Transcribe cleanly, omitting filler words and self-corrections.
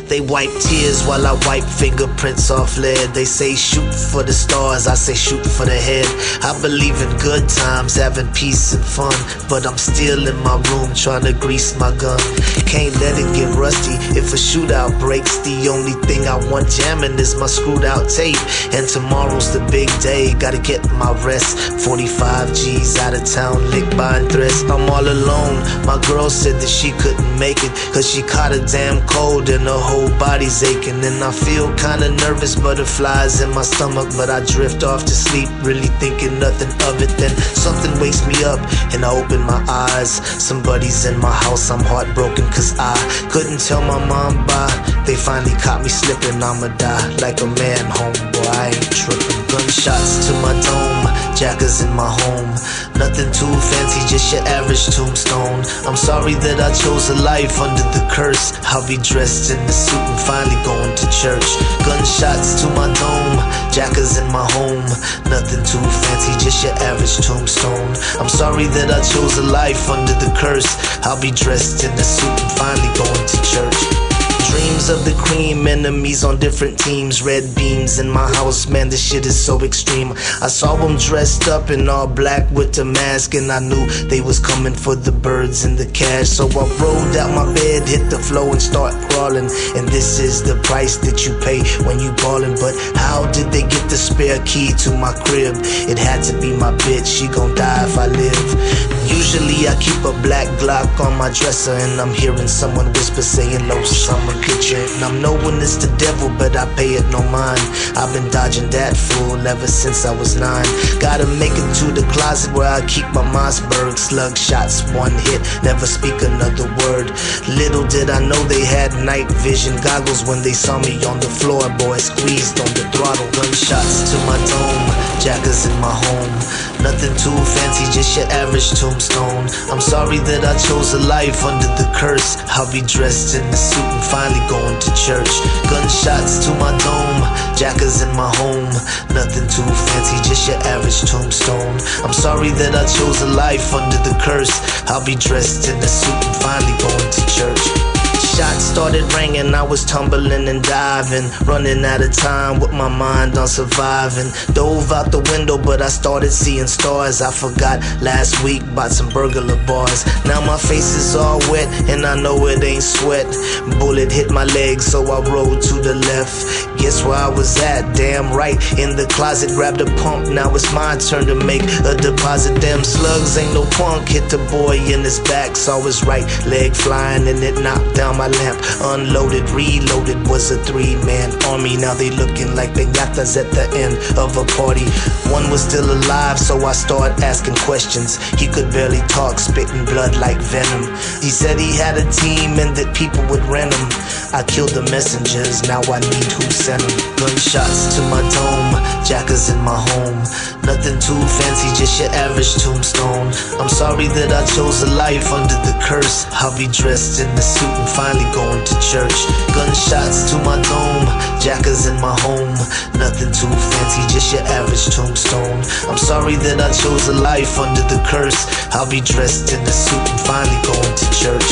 They wipe tears while I wipe fingerprints off lead. They say shoot for the stars, I say shoot for the head. I believe in good times, having peace and fun, but I'm still in my room trying to grease my gun. Can't let it get rusty if a shootout breaks. The only thing I want jamming is my screwed out tape. And tomorrow's the big day, gotta get my rest. 45 G's out of town, lick buying threats. I'm all alone, my girl said that she couldn't make it, cause she caught a damn cold and her whole body's aching. And I feel kinda nervous, butterflies in my stomach, but I drift off to sleep, really thinking nothing of it. Then something wakes me up and I open my eyes. Somebody's in my house, I'm heartbroken cause I couldn't tell my mom bye. They finally caught me slipping, I'ma die like a man, homeboy, I ain't tripping. Gunshots to my dome, jackers in my home. Nothing too fancy, just your average tombstone. I'm sorry that I chose a life under the curse. I'll be dressed in the suit and finally going to church. Gunshots to my dome, jackers in my home. Nothing too fancy, just your average tombstone. I'm sorry that I chose a life under the curse. I'll be dressed in the suit and finally going to church. Dreams of the cream, enemies on different teams. Red beams in my house, man, this shit is so extreme. I saw them dressed up in all black with the mask, and I knew they was coming for the birds and the cash. So I rolled out my bed, hit the floor and start crawling. And this is the price that you pay when you ballin'. But how did they get the spare key to my crib? It had to be my bitch, she gon' die if I live. Usually I keep a black Glock on my dresser, and I'm hearing someone whisper saying low summer kitchen. And I'm knowing it's the devil, but I pay it no mind. I've been dodging that fool ever since I was 9. Gotta make it to the closet where I keep my Mossberg. Slug shots, one hit, never speak another word. Little did I know they had night vision goggles when they saw me on the floor, boy, squeezed on the throttle. Gunshots to my dome, jackers in my home. Nothing too fancy, just your average tombstone. I'm sorry that I chose a life under the curse. I'll be dressed in the suit and finally going to church. Gunshots to my dome, jackers in my home. Nothing too fancy, just your average tombstone. I'm sorry that I chose a life under the curse. I'll be dressed in the suit and finally going to church. Shots started ringing, I was tumbling and diving, running out of time with my mind on surviving. Dove out the window, but I started seeing stars. I forgot last week about some burglar bars. Now my face is all wet and I know it ain't sweat. Bullet hit my leg, so I rolled to the left. Guess where I was at? Damn right, in the closet, grabbed a pump. Now it's my turn to make a deposit. Damn slugs ain't no punk, hit the boy in his back. Saw his right leg flying and it knocked down my lamp. Unloaded, reloaded, was a 3-man army. Now they looking like piñatas at the end of a party. One was still alive, so I started asking questions. He could barely talk, spitting blood like venom. He said he had a team and that people would rent him. I killed the messengers, now I need who sent them. Gunshots to my dome, jackers in my home. Nothing too fancy, just your average tombstone. I'm sorry that I chose a life under the curse. I'll be dressed in the suit and finally going to church. Gunshots to my dome, jackers in my home. Nothing too fancy, just your average tombstone. I'm sorry that I chose a life under the curse. I'll be dressed in the suit and finally going to church.